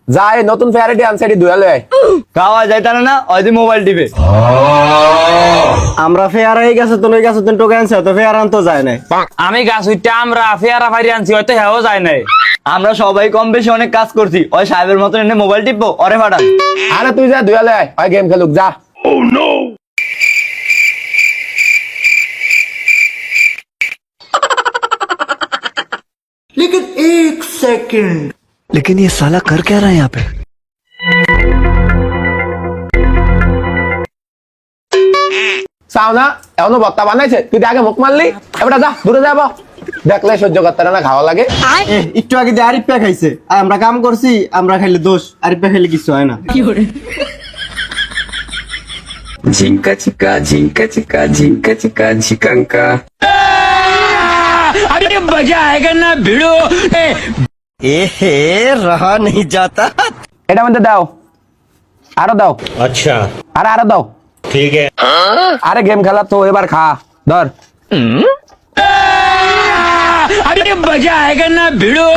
যাই নতুন ফেয়ারিটি আনছে এটি দুয়া লয় খাওয়া যাইতা না ওই যে মোবাইল টিপে আমরা ফেয়ার হয়ে গেছে তো লই গেছে তো টোকা আনছে তো ফেয়ার আনতো যায় নাই আমি গাছ উঠতে আমরা ফেয়ারা ফাইরি আনছি হয়তো হেও যায় নাই। আমরা সবাই কম বেশি অনেক কাজ করছি ওই সাহেবের মতন এনে মোবাইল টিপবো ওরে ফাটান আরে তুই যা দুয়া লয় ওই গেম খেলুক যা। लेकिन ये साला कर क्या रहा है यहाँ पे? সাউনা এখনো বত্তা বানাইছে তুই আগে মুখ মারলি এবার যা দূরে যাব দেখলে সহ্য করতে না খাওয়া লাগে। একটু আগে যে আরিফা খাইছে আর আমরা কাম করছি আমরা খাইলে দোষ আরিফা খাইলে কিছু হয় না झिंका चिका झिंका चिका झिंका चिका झिकंका अरे मजा आएगा ना भिड़ो। এ হে রহা नहीं जाता এটা মধ্যে দাও আরো দাও अच्छा আরে আরো দাও ठीक है আরে গেম খেলা তো এবার খা ধর। अरे मजा आएगा ना भिड़ो।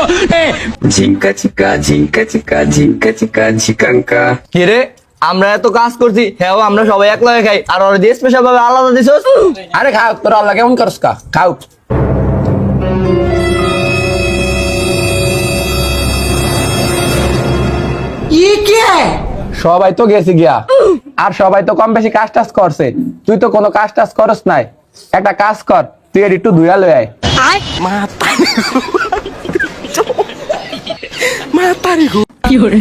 झिंका चिका झिंका चिका झिंका चिका झिकंका কিরে আমরা এত কাজ করছি হ্যাঁ আমরা সবাই একলা হয়ে খাই আর ওর দিয়ে স্পেশাল ভাবে আলাদা দিছস আরে খাও তোর আল্লাহ কেমন করস কা খাও। সবাই তো গেছি গিয়া আর সবাই তো কম বেশি কাজ টাজ করছে তুই তো কোনো কাজ টাজ করস নাই একটা কাজ কর তুই একটু ধুয়া লই আয়। माता रे